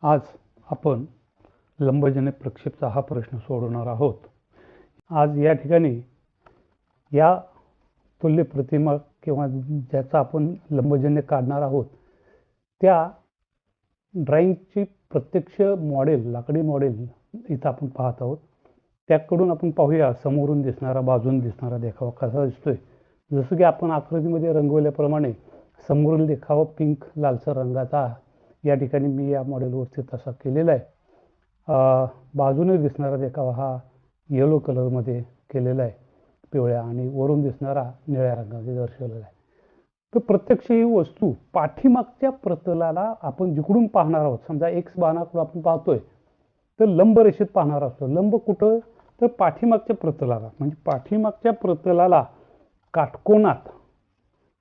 आज आपण लंबजन्य प्रक्षेपचा हा प्रश्न सोडवणार आहोत. आज या ठिकाणी या तुल्य प्रतिमा किंवा ज्याचा आपण लंबजन्य काढणार आहोत त्या ड्रॉइंगची प्रत्यक्ष मॉडेल, लाकडी मॉडेल इथं आपण पाहत आहोत. त्याकडून आपण पाहूया समोरून दिसणारा, बाजून दिसणारा देखावा कसा दिसतोय. जसं की आपण आकृतीमध्ये रंगवल्याप्रमाणे समोरील देखावा पिंक लालसर रंगाचा या ठिकाणी मी या मॉडेलवरती तसा केलेला आहे. बाजूने दिसणारा देखावा हा येलो कलरमध्ये केलेला आहे, पिवळ्या, आणि वरून दिसणारा निळ्या रंगामध्ये दर्शवलेला आहे. तर प्रत्यक्ष ही वस्तू पाठीमागच्या प्रतलाला आपण जिकडून पाहणार आहोत, समजा एक्स बाणाकडून आपण पाहतोय तर लंब रेषेत पाहणार असतो. लंब कुठं, तर पाठीमागच्या प्रतलाला, म्हणजे पाठीमागच्या प्रतलाला काटकोनात.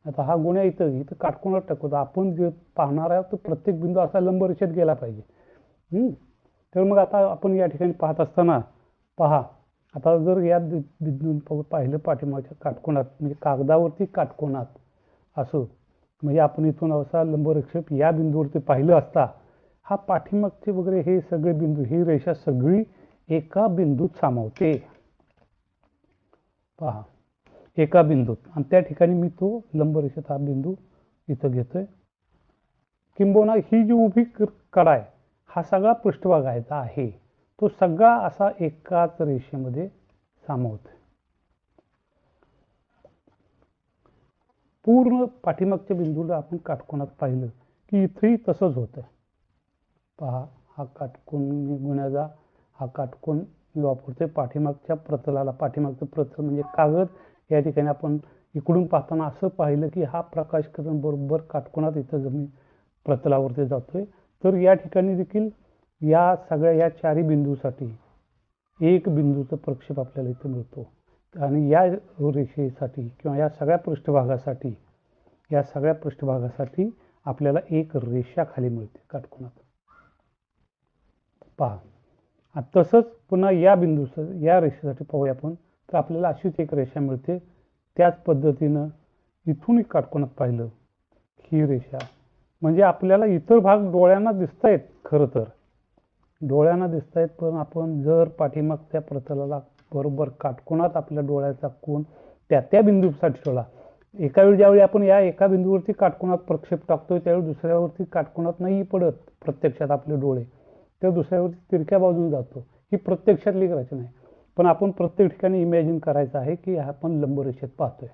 आता हा गुन्हा इथं काटकोनात टाकतो. आपण जे पाहणार आहोत तर प्रत्येक बिंदू असा लंब रेषेत गेला पाहिजे. तर मग आता आपण या ठिकाणी पाहत असताना पहा, आता जर या बिंदून पाहिलं पाठीमागच्या काटकोनात, म्हणजे कागदावरती काटकोनात असं, म्हणजे आपण इथून असा लंबरेषेत या बिंदूवरती पाहिलं असता हा पाठीमागचे वगैरे हे सगळे बिंदू, ही रेषा सगळी एका बिंदूत सामावते. पहा, एका बिंदूत, आणि त्या ठिकाणी मी तो लंबरेषेत हा बिंदू इथं घेतोय. किंबहुना ही जी उभी कडा आहे हा सगळा पृष्ठभागाचा आहे, तो सगळा असा एकाच रेषेमध्ये सामावतोय. पूर्ण पाठीमागच्या बिंदूला आपण काटकोनात पाहिलं की इथेही तसंच होतंय. पहा, हा काटकोन गुण्याचा हा काटकोन मी वापरतोय पाठीमागच्या प्रतलाला. पाठीमागचं प्रतल म्हणजे कागद. या ठिकाणी आपण इकडून पाहताना असं पाहिलं की हा प्रकाश किरण बरोबर काटकोनात इथं जमीन प्रतलावरती जातोय. तर या ठिकाणी देखील या सगळ्या या चारही बिंदूसाठी एक बिंदूचं प्रक्षेप आपल्याला इथं मिळतो. आणि या रेषेसाठी किंवा या सगळ्या पृष्ठभागासाठी आपल्याला एक रेषा खाली मिळते काटकोनात. पहा, तसंच पुन्हा या बिंदूचं, या रेषेसाठी पाहूया आपण, तर आपल्याला अशीच एक रेषा मिळते. त्याच पद्धतीनं इथून काटकोनात पाहिलं ही रेषा, म्हणजे आपल्याला इतर भाग डोळ्यांना दिसत आहेत, खरं तर डोळ्यांना दिसत आहेत, पण आपण जर पाठीमागच्या प्रतलाला बरोबर काटकोनात आपल्या डोळ्याचा कोन त्या बिंदूसाठी ठेवला. एका वेळी ज्यावेळी आपण या एका बिंदूवरती काटकोनात प्रक्षेप टाकतोय त्यावेळी दुसऱ्यावरती काटकोनात नाही पडत प्रत्यक्षात आपले डोळे, तर दुसऱ्यावरती तिरक्या बाजून जातो. ही प्रत्यक्षातली रचना आहे. पण आपण प्रत्येक ठिकाणी इमॅजिन करायचं आहे की आपण लंबरेषेत पाहतोय.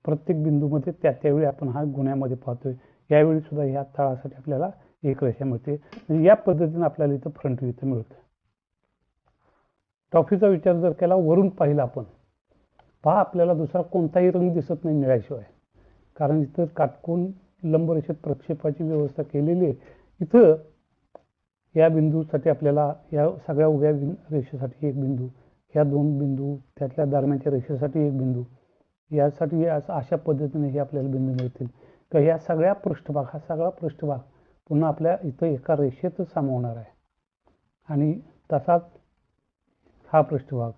प्रत्येक बिंदूमध्ये त्यावेळी आपण हा गुन्ह्यामध्ये पाहतोय. यावेळी सुद्धा ह्या तळासाठी आपल्याला एक रेषा मिळते. म्हणजे या पद्धतीने आपल्याला इथं फ्रंट व्ह्यू मिळतं. टॉप व्ह्यूचा विचार जर केला, वरून पाहिला आपण, पहा आपल्याला दुसरा कोणताही रंग दिसत नाही निळ्याशिवाय, कारण इथं काटकोन लंबरेषेत प्रक्षेपाची व्यवस्था केलेली आहे. इथं या बिंदूसाठी आपल्याला, या सगळ्या उभ्या रेषेसाठी एक बिंदू, ह्या दोन बिंदू, त्यातल्या दरम्यानच्या रेषेसाठी एक बिंदू, यासाठी अशा पद्धतीने हे आपल्याला बिंदू मिळतील. तर ह्या सगळ्या पृष्ठभाग, हा सगळा पृष्ठभाग पुन्हा आपल्या इथं एका रेषेतच सामावणार आहे. आणि तसाच हा पृष्ठभाग,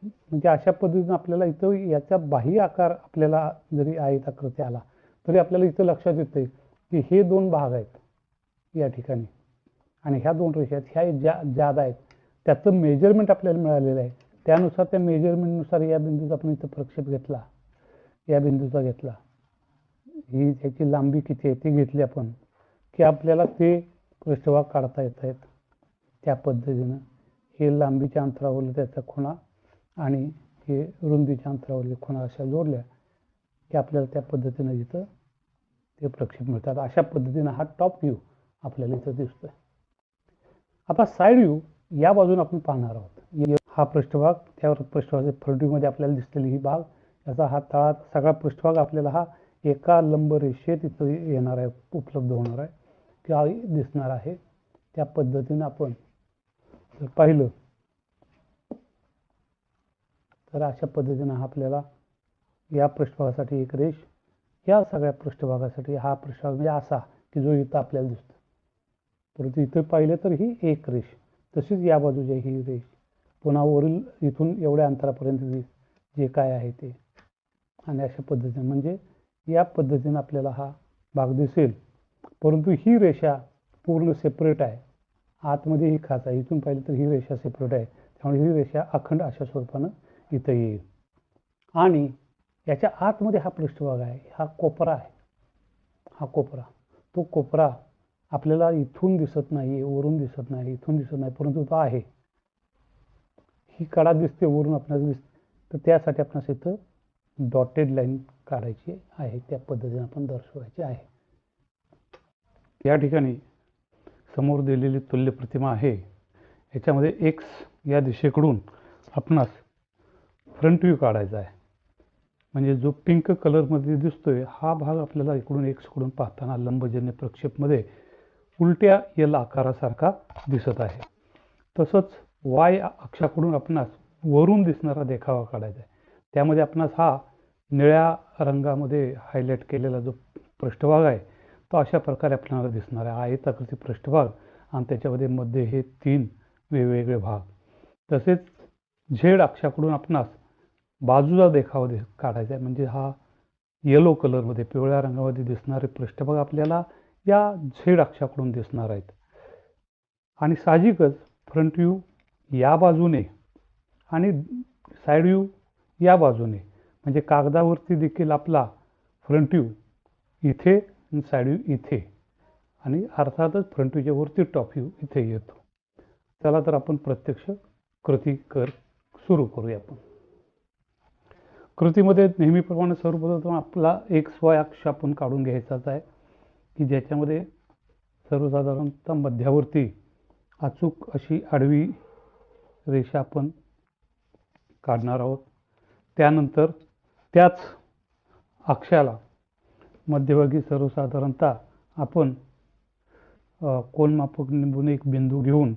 म्हणजे अशा पद्धतीने आपल्याला इथं याचा बाह्य आकार आपल्याला जरी आयताकृती आला तरी आपल्याला इथं लक्षात येतंय की हे दोन भाग आहेत या ठिकाणी, आणि ह्या दोन रेषा आहेत, ह्या ज्यादा आहेत, त्याचं मेजरमेंट आपल्याला मिळालेलं आहे. त्यानुसार त्या मेजरमेंटनुसार या बिंदूचा आपण इथं प्रक्षेप घेतला, या बिंदूचा घेतला, ही त्याची लांबी किती आहे ती घेतली आपण, की आपल्याला ते पृष्ठभाग काढता येत आहेत. त्या पद्धतीनं हे लांबीच्या अंतरावर त्याचा खुणा आणि हे रुंदीच्या अंतरावरती खुणा अशा जोडल्या की आपल्याला त्या पद्धतीनं इथं ते प्रक्षेप मिळतात. अशा पद्धतीनं हा टॉप व्ह्यू आपल्याला इथं दिसतोय. आता साईड व्ह्यू या बाजून आपण पाहणार आहोत. हा पृष्ठभाग, त्यावर पृष्ठभागाच्या फ्रंट व्ह्यूमध्ये आपल्याला दिसलेली ही भाग, याचा हा तळाचा सगळा पृष्ठभाग आपल्याला हा एका लंब रेषेत इथं येणार आहे, उपलब्ध होणार आहे किंवा दिसणार आहे. त्या पद्धतीनं आपण जर पाहिलं तर अशा पद्धतीनं आपल्याला या पृष्ठभागासाठी एक रेष, या सगळ्या पृष्ठभागासाठी हा पृष्ठभाग म्हणजे असा की जो इथं आपल्याला दिसतो. परंतु इथं पाहिलं तर ही एक रेष, तशीच या बाजूची ही रेष, पुन्हा वरील इथून एवढ्या अंतरापर्यंत जे काय आहे ते, आणि अशा पद्धतीने, म्हणजे या पद्धतीने आपल्याला हा भाग दिसेल. परंतु ही रेषा पूर्ण सेपरेट आहे. आतमध्ये ही खाच आहे, इथून पाहिलं तर ही रेषा सेपरेट आहे, त्यामुळे ही रेषा अखंड अशा स्वरूपानं इथं येईल. आणि याच्या आतमध्ये हा पृष्ठभाग आहे, हा कोपरा आहे, हा कोपरा, तो कोपरा आपल्याला इथून दिसत नाही, वरून दिसत नाही, इथून दिसत नाही, परंतु तो आहे. ही कडा दिसते, वरून आपल्याला दिसते, तर त्यासाठी आपल्याला इथं डॉटेड लाईन काढायची आहे, त्या पद्धतीने आपण दर्शवायची आहे. या ठिकाणी समोर दिलेली तुल्य प्रतिमा आहे, याच्यामध्ये एक्स या दिशेकडून आपणास फ्रंट व्ह्यू काढायचा आहे. म्हणजे जो पिंक कलरमध्ये दिसतोय हा भाग आपल्याला इकडून एक्सकडून पाहताना लंबजन्य प्रक्षेपमध्ये उलट्या एल आकारासारखा दिसत आहे. तसंच वाय अक्षाकडून आपणास वरून दिसणारा देखावा काढायचा आहे. त्यामध्ये आपणास हा निळ्या रंगामध्ये हायलाईट केलेला जो पृष्ठभाग आहे तो अशा प्रकारे आपल्याला दिसणार आहे. आयताकृती पृष्ठभाग आणि त्याच्यामध्ये मध्ये हे 3 वेगवेगळे भाग. तसेच झेड अक्षाकडून आपणास बाजूचा देखावा काढायचा आहे. म्हणजे हा येलो कलरमध्ये पिवळ्या रंगामध्ये दिसणारे पृष्ठभाग आपल्याला या झेड अक्षाकडून दिसणार आहेत. आणि साहजिकच फ्रंट व्ह्यू या बाजूने आणि साईड व्ह्यू या बाजूने, म्हणजे कागदावरती देखील आपला फ्रंट व्ह्यू इथे आणि साईड व्ह्यू इथे, आणि अर्थातच फ्रंट व्ह्यूच्या वरती टॉप व्ह्यू इथे येतो. चला तर आपण प्रत्यक्ष कृती सुरू करूया. आपण कृतीमध्ये नेहमीप्रमाणे सर्वप्रथम आपला एक्स वाय अक्ष आपण काढून घ्यायचाच आहे, की ज्याच्यामध्ये सर्वसाधारणतः मध्यावरती अचूक अशी आडवी रेषा आपण काढणार आहोत. त्यानंतर त्याच अक्षाला मध्यभागी सर्वसाधारणतः आपण कोनमापक निवडून एक बिंदू घेऊन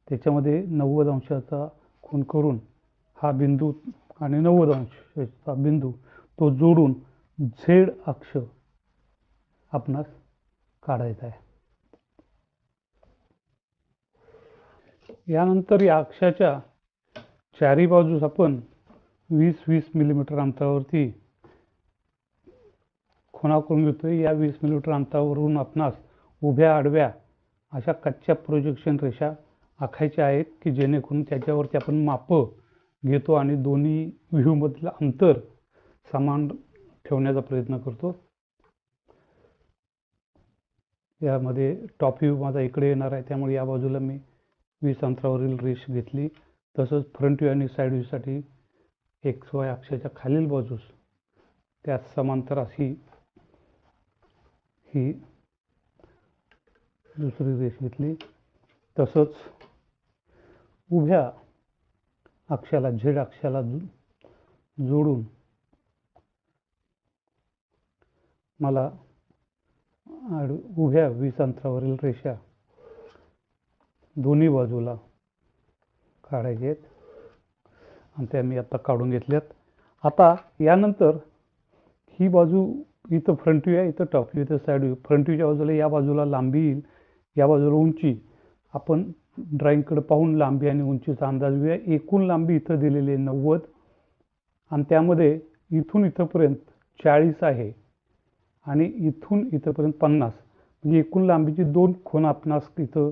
त्याच्यामध्ये 90 अंशाचा कोन करून हा बिंदू आणि 90 अंशाचा बिंदू तो जोडून झेड अक्ष आपणास काढायचा आहे. यानंतर या अक्षाच्या चारी बाजूस आपण 20-20 मिलीमीटर अंतरावरती खुणा करून घेतोय. या 20 मिलीमीटर अंतरावरून आपणास उभ्या आडव्या अशा कच्च्या प्रोजेक्शन रेषा आखायच्या आहेत, की जेणेकरून त्याच्यावरती आपण माप घेतो आणि दोन्ही व्ह्यू मधलं अंतर समान ठेवण्याचा प्रयत्न करतो. यामध्ये टॉप व्ह्यू माझा इकडे येणार आहे, त्यामुळे या बाजूला मी 20 अंतरावरील रेष घेतली. तसंच फ्रंट व्ह्यू आणि साईड व्ह्यूसाठी एक्स वाय अक्षाच्या खालील बाजूस त्या समांतर अशी ही दुसरी रेष घेतली. तसंच उभ्या अक्षाला झेड अक्षाला जोडून मला उभ्या 20 अंतरावरील रेषा दोन्ही बाजूला काढायचे आहेत आणि त्या मी आता काढून घेतल्यात. आता यानंतर ही बाजू इथं फ्रंट व्ह्यू आहे, इथं टॉप व्ह्यू, इथं साईड व्ह्यू. फ्रंट व्ह्यूच्या बाजूला या बाजूला लांबी येईल, या बाजूला उंची. आपण ड्रॉइंगकडे पाहून लांबी आणि उंचीचा अंदाज घेऊया. एकूण लांबी इथं दिलेली आहे 90 आणि त्यामध्ये इथून इथंपर्यंत 40 आहे आणि इथून इथंपर्यंत 50. म्हणजे एकूण लांबीची 2 खूण आपणास इथं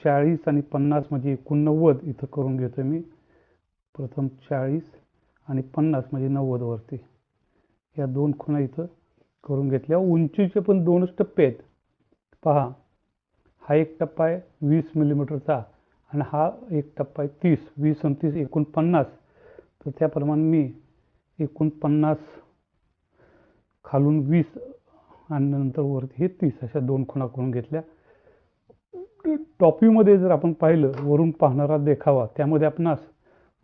40 आणि 50 म्हणजे एकूण 90 इथं करून घेतोय मी. प्रथम 40 आणि 50 म्हणजे 90 वरती या 2 खुणा इथं करून घेतल्या. उंचीचे पण 2च टप्पे आहेत. पहा, हा एक टप्पा आहे 20 मिलीमीटरचा आणि हा एक टप्पा आहे 30. 20 आणि 30 एकूण 50. तर त्याप्रमाणे मी एकूण 50 खालून 20 आणि नंतर वरती हे 30 अशा 2 खुणा करून घेतल्या. टॉप व्ह्यूमध्ये जर आपण पाहिलं, वरून पाहणारा देखावा, त्यामध्ये आपणास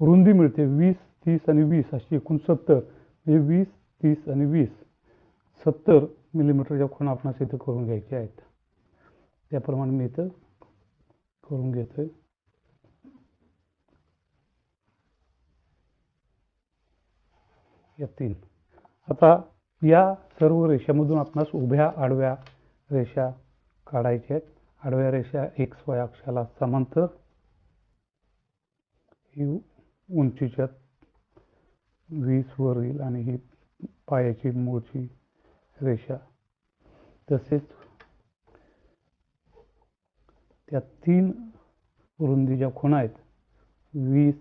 रुंदी मिळते 20, 30 आणि 20 अशी एकूण 70. म्हणजे 20, 30 आणि 20 70 मिलीमीटरच्या खुणा आपणास इथं करून घ्यायच्या आहेत. त्याप्रमाणे मी इथं करून घेतोय. या 3. आता या सर्व रेषामधून आपणास उभ्या आडव्या रेषा काढायच्या आहेत. आडव्या रेषा एक्स वाय अक्षाला समांतर, ही उंचीच्या 20 वरील आणि ही पायाची मूळची रेषा. तसेच त्या 3 रुंदीच्या खुणा आहेत 20,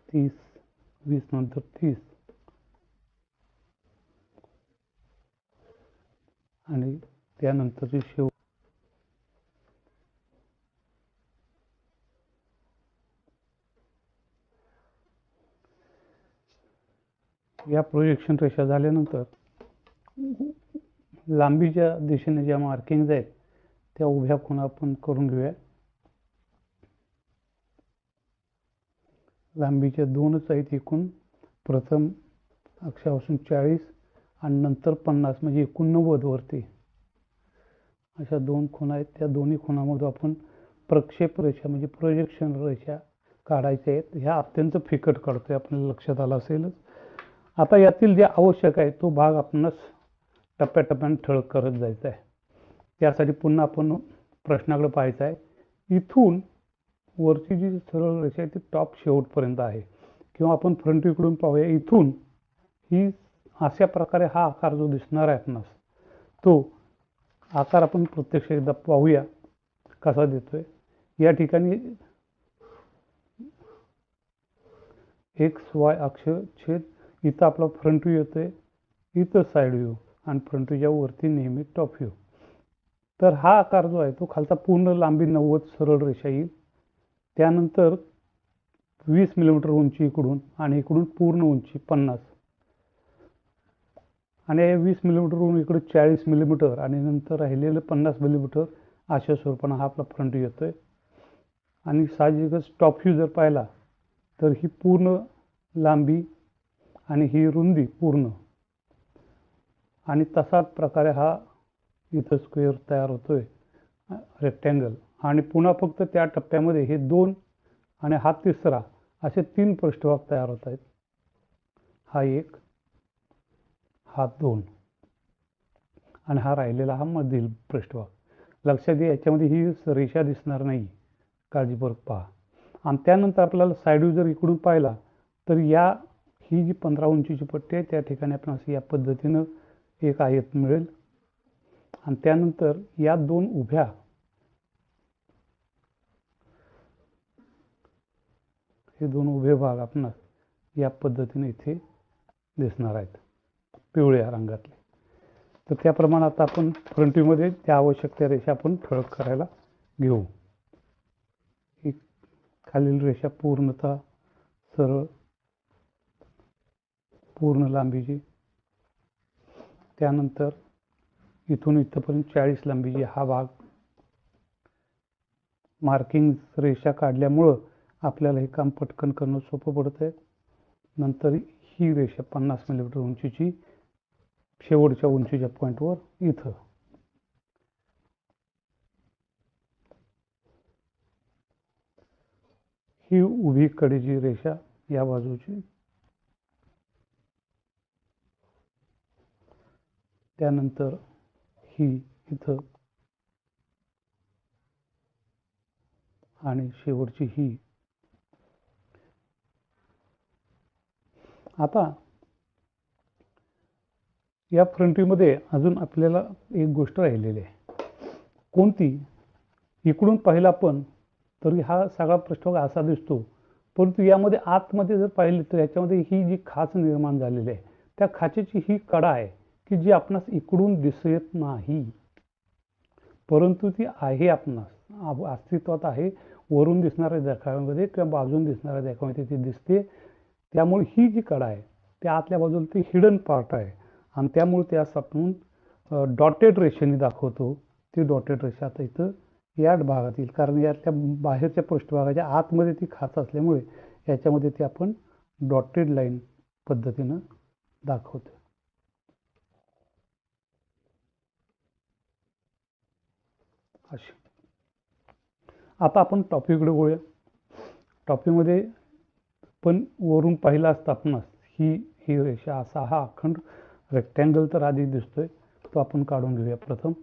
30, 20 नंतर 30 आणि त्यानंतरची शेव या प्रोजेक्शन रेषा झाल्यानंतर लांबीच्या दिशेने ज्या मार्किंग्स आहेत त्या उभ्या खुणा आपण करून घेऊया. लांबीच्या 2च आहेत एकूण. प्रथम अक्षापासून 40 आणि नंतर 50 म्हणजे एकूण 90 वरती अशा 2 खुणा आहेत. त्या दोन्ही खुणामधून आपण प्रक्षेप रेषा म्हणजे प्रोजेक्शन रेषा काढायच्या आहेत. ह्या अत्यंत फिकट काढतोय, आपल्याला लक्षात आलं असेलच. आता यातील जे आवश्यक आहे तो भाग आपणास टप्प्याटप्प्याने ठळक करत जायचा आहे. त्यासाठी पुन्हा आपण प्रश्नाकडे पाहायचं आहे. इथून वरची जी सरळ रेषा आहे ती टॉप शेवटपर्यंत आहे, किंवा आपण फ्रंट व्ह्यूकडून पाहूया. इथून ही अशा प्रकारे हा आकार जो दिसणार आहे आपणास, तो आकार आपण प्रत्यक्ष एकदा पाहूया कसा देतोय. या ठिकाणी XY अक्ष छेद इथं आपला फ्रंट व्ह्यू येतोय, इथं साईड व्ह्यू आणि फ्रंट व्ह्यूच्या वरती नेहमी टॉप व्ह्यू. तर हा आकार जो आहे तो खालचा पूर्ण लांबी 90 सरळ रेषा येईल. त्यानंतर 20 मिलीमीटर उंची इकडून आणि इकडून पूर्ण उंची 50 आणि 20 मिलीमीटरवरून इकडे 40 मिलीमीटर आणि नंतर राहिलेलं 50 मिलीमीटर अशा स्वरूपानं हा आपला फ्रंट व्ह्यू येतोय. आणि साहजिकच टॉप व्ह्यू जर पाहिला तर ही पूर्ण लांबी आणि ही रुंदी पूर्ण, आणि तसाच प्रकारे हा इथं स्क्वेअर तयार होतोय, रेक्टँगल. आणि पुन्हा फक्त त्या टप्प्यामध्ये हे 2 आणि हा तिसरा असे 3 पृष्ठभाग तयार होत आहेत. हा 1, हा 2 आणि हा राहिलेला हा मधील पृष्ठभाग. लक्षात घ्या याच्यामध्ये ही रेषा दिसणार नाही, काळजीपूर्वक पहा. आणि त्यानंतर आपल्याला साईड व्ह्यू जर इकडून पाहिला तर ही जी 15 उंचीची पट्टी आहे त्या ठिकाणी आपण असं या पद्धतीनं एक आयत मिळेल. आणि त्यानंतर या 2 उभ्या हे 2 उभे भाग आपणास या पद्धतीने इथे दिसणार आहेत पिवळ्या रंगातले. तर त्याप्रमाणे आता आपण फ्रंट व्ह्यूमध्ये त्या आवश्यक त्या रेषा आपण ठळक करायला घेऊ. ही खालील रेषा पूर्णतः सरळ पूर्ण लांबीची, त्यानंतर इथून इथपर्यंत 40 लांबीची हा भाग. मार्किंग रेषा काढल्यामुळं आपल्याला हे काम पटकन करणं सोपं पडत आहे. नंतर ही रेषा 50 मिलीमीटर उंचीची शेवटच्या उंचीच्या पॉईंटवर इथं. ही उभी कडेची रेषा या बाजूची, त्यानंतर ही इथं आणि शेवटची ही. आता या फ्रंट व्ह्यूमध्ये अजून आपल्याला एक गोष्ट राहिलेली आहे. कोणती? इकडून पाहिला आपण तरी हा सगळा पृष्ठभाग असा दिसतो, परंतु यामध्ये आतमध्ये जर पाहिले तर याच्यामध्ये ही जी खाच निर्माण झालेली आहे त्या खाचेची ही कडा आहे की जी आपणास इकडून दिसत नाही, परंतु ती आहे, आपणास अस्तित्वात आहे. वरून दिसणाऱ्या देखाव्यामध्ये किंवा बाजून दिसणाऱ्या देखाव्यामध्ये ती दिसते. त्यामुळे ही जी कडा आहे त्या आतल्या बाजूला ती हिडन पार्ट आहे आणि त्यामुळे त्यास आपण डॉटेड रेषेने दाखवतो. ती डॉटेड रेषा आता इथं या भागात येईल, कारण यातल्या बाहेरच्या पृष्ठभागाच्या आतमध्ये ती खाच असल्यामुळे याच्यामध्ये ती आपण डॉटेड लाईन पद्धतीनं दाखवतो. अशी. आता आपण टॉपिककडे वळूया. टॉपिकमध्ये पण वरून पाहिला असता आपणास ही रेषा असा हा अखंड रेक्टँगल तर आधी दिसतोय, तो आपण काढून घेऊया. प्रथम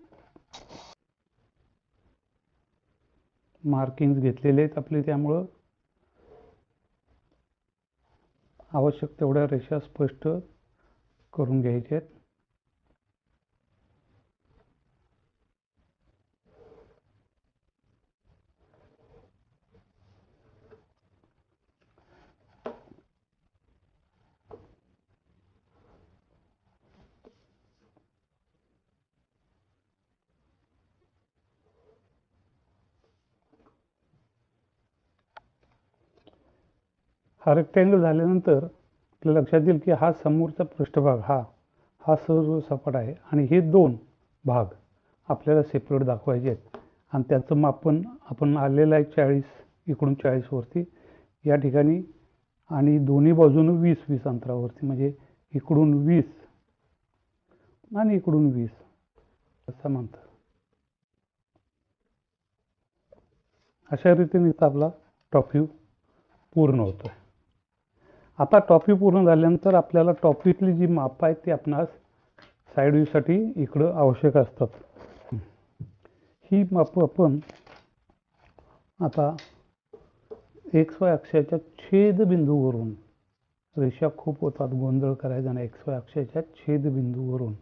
मार्किंग घेतलेले आहेत आपले, त्यामुळं आवश्यक तेवढ्या रेषा स्पष्ट करून घ्यायच्या आहेत. हा रेक्टँगल झाल्यानंतर आपल्या लक्षात येईल की हा समोरचा पृष्ठभाग हा सर्व सपाट आहे आणि हे दोन भाग आपल्याला सेपरेट दाखवायचे आहेत आणि त्याचं मापन आपण आलेलं आहे 40, इकडून 40 वरती या ठिकाणी आणि दोन्ही बाजूनं 20-20 अंतरावरती, म्हणजे इकडून 20 आणि इकडून 20 समांतर. अशा रीतीने आपला टॉप व्ह्यू पूर्ण होतोय. आता टॉप व्ह्यू पूर्ण झाल्यानंतर आपल्याला टॉप व्ह्यूतली जी माप आहेत ती आपणास साईड व्ह्यूसाठी इकडं आवश्यक असतात. ही माप आपण आता XY अक्षाच्या छेदबिंदूवरून, रेषा खूप होतात, गोंधळ करायचा नाही, XY अक्षाच्या छेदबिंदूवरून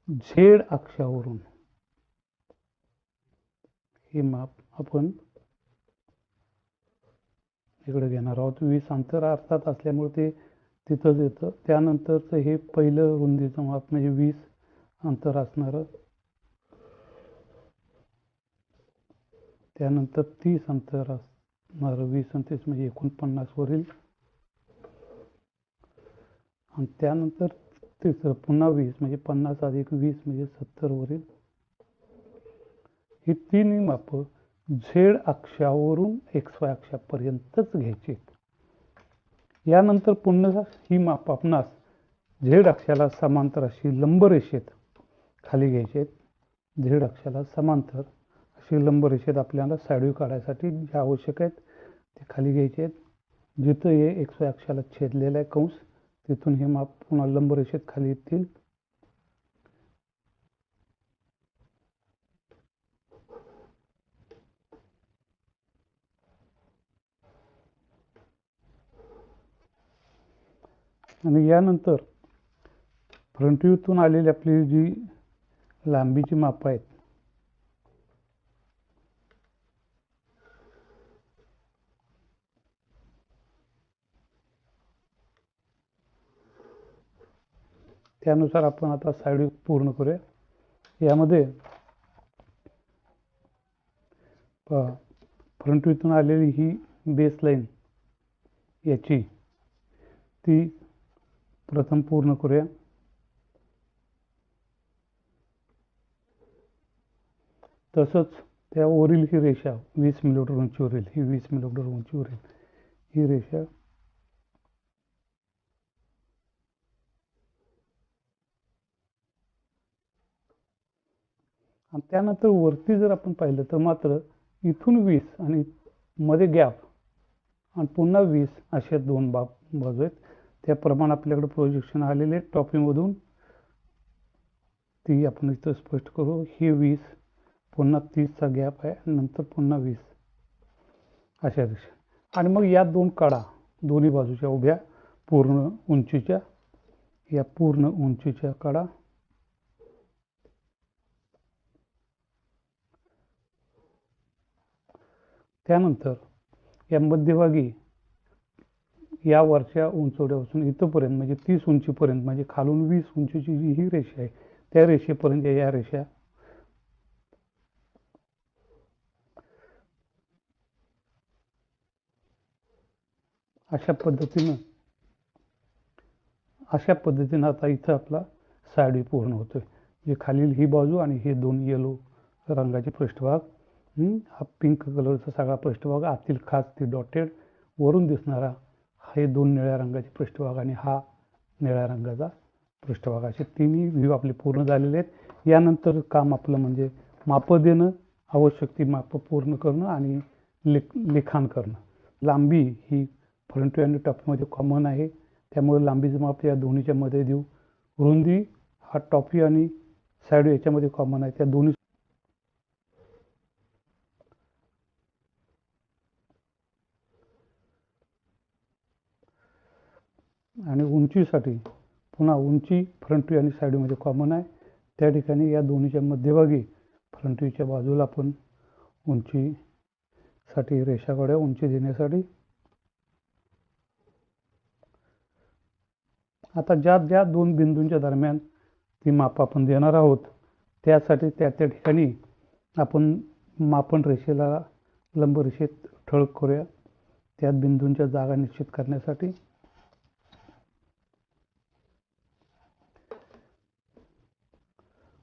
Z अक्षावरून ही माप आपण इकडे घेणार आहोत. 20 अंतर अर्थात असल्यामुळे ते तिथंच येतं. त्यानंतरचं हे पहिलं रुंदीचं माप म्हणजे 20 अंतर असणारं, त्यानंतर 30 अंतर असणारं, 20 आणि 30 म्हणजे 49 वरील, आणि त्यानंतर तिसरं पुन्हा 20 म्हणजे 50 अधिक 20 म्हणजे 70 वरील. ही तिन्ही माप Z अक्षावरून XY अक्षापर्यंतच घ्यायची. यानंतर पुन्हा ही माप आपणास Z अक्षाला समांतर अशी लंबरेषेत खाली घ्यायची आहेत. Z अक्षाला समांतर अशी लंबरेषेत आपल्याला साईड व्ह्यू काढायसाठी जे आवश्यक आहेत ते खाली घ्यायचे आहेत. जिथं हे XY अक्षाला छेदलेलं आहे कंस, तिथून हे माप पुन्हा लंबरेषेत खाली येतील. आणि यानंतर फ्रंट व्ह्यूतून आलेली आपली जी लांबीची माप आहेत त्यानुसार आपण आता साईड व्ह्यू पूर्ण करूया. यामध्ये फ्रंट व्ह्यूतून आलेली ही बेसलाईन याची ती प्रथम पूर्ण करूया. तसंच त्यावरील ही रेषा 20 मिलीमीटर उंचीवरील, ही 20 मिलीमीटर उंचीवरील ही रेषा आणि त्यानंतर वरती जर आपण पाहिलं तर मात्र इथून 20 आणि मध्ये गॅप आणि पुन्हा 20 अशा दोन बाजू आहेत. त्याप्रमाणे आपल्याकडे प्रोजेक्शन आलेले टॉप व्ह्यूमधून ती आपण इथं स्पष्ट करू. ही 20 पुन्हा 30चा गॅप आहे, नंतर पुन्हा 20 अशा रेषा. आणि मग या दोन कडा दोन्ही बाजूच्या उभ्या पूर्ण उंचीच्या, या पूर्ण उंचीच्या कडा त्यानंतर या मध्यभागी या वरच्या उंचवड्यापासून इथपर्यंत म्हणजे 30 उंचीपर्यंत, म्हणजे खालून 20 उंचीची जी ही रेषा आहे त्या रेषेपर्यंत या रेषा अशा पद्धतीनं आता इथं आपला साईड व्ह्यू पूर्ण होतोय. जे खालील ही बाजू आणि हे दोन येलो रंगाचे पृष्ठभाग, हा पिंक कलरचा सगळा पृष्ठभाग, आतील खास ती डॉटेड, वरून दिसणारा हे दोन निळ्या रंगाचे पृष्ठभाग आणि हा निळ्या रंगाचा पृष्ठभाग, असे तिन्ही व्ह्यू आपले पूर्ण झालेले आहेत. यानंतर काम आपलं म्हणजे मापं देणं, आवश्यक ती मापं पूर्ण करणं आणि लिखाण करणं. लांबी ही फ्रंट व्ह्यू आणि टॉप व्ह्यूमध्ये कॉमन आहे, त्यामुळे लांबीचं माप या दोन्हीच्या मध्ये देऊ. रुंदी हा टॉप व्ह्यू आणि साईड व्ह्यू याच्यामध्ये कॉमन आहे, त्या दोन्ही. आणि उंचीसाठी पुन्हा उंची फ्रंट व्ह्यू आणि साईड व्ह्यूमध्ये कॉमन आहे, त्या ठिकाणी या दोन्हीच्या मध्यभागी फ्रंट व्ह्यूच्या बाजूला आपण उंचीसाठी रेषा काढूया. उंची देण्यासाठी आता ज्या दोन बिंदूंच्या दरम्यान ती माप आपण देणार आहोत त्यासाठी त्या ठिकाणी आपण मापन रेषेला लंब रेषेत ठळक करूया. त्यात बिंदूंच्या जागा निश्चित करण्यासाठी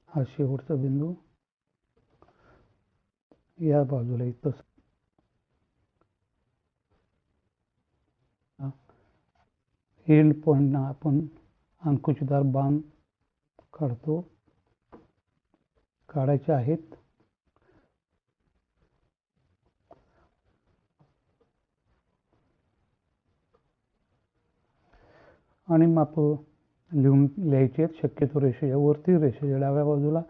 हा शेवटचा बिंदू या बाजूला इथं एंड पॉइंटना आपण अंकुशदार बाण काढायचे आहेत. आणि माप लिहून लिहायचे आहेत. शक्यतो रेषेच्या वरती रेषेच्या डाव्या बाजूला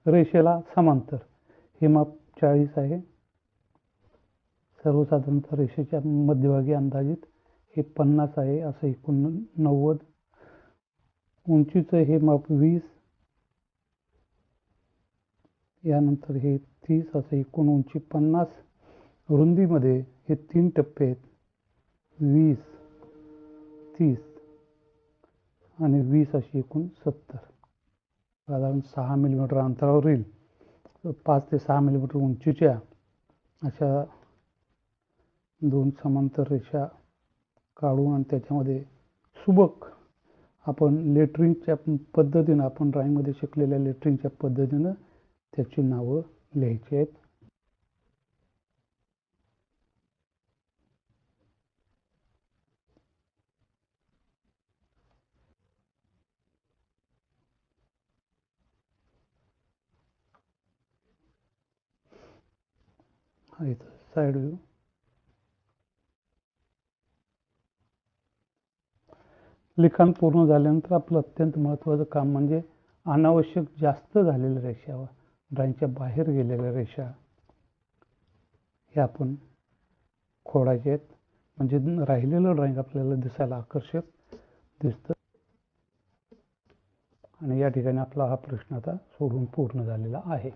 रेषेला समांतर हे माप 40 आहे. सर्वसाधारणतः रेषेच्या मध्यभागी अंदाजित हे 50 आहे. असं एकूण 90. उंचीचं हे माप 20. यानंतर हे 30. असं एकूण उंची 50. रुंदीमध्ये हे 3 टप्पे आहेत. 20, 30 आणि 20 अशी एकूण 70. साधारण 6 मिलीमीटर अंतरावर येईल. 5 ते 6 मिलीमीटर उंचीच्या अशा 2 समांतर रेषा काढून आणि त्याच्यामध्ये सुबक आपण लेटरिंगच्या पद्धतीनं आपण ड्रॉइंगमध्ये शिकलेल्या लेटरिंगच्या पद्धतीनं त्याची नावं लिहायची आहेत. इथं साईड व्ह्यू. लिखाण पूर्ण झाल्यानंतर आपलं अत्यंत महत्त्वाचं काम म्हणजे अनावश्यक जास्त झालेल्या रेषा, ड्रॉइंगच्या बाहेर गेलेल्या रेषा हे आपण खोडायचे आहेत. म्हणजे राहिलेलं ड्रॉइंग आपल्याला दिसायला आकर्षक दिसतं. आणि या ठिकाणी आपला हा प्रश्न आता सोडून पूर्ण झालेला आहे.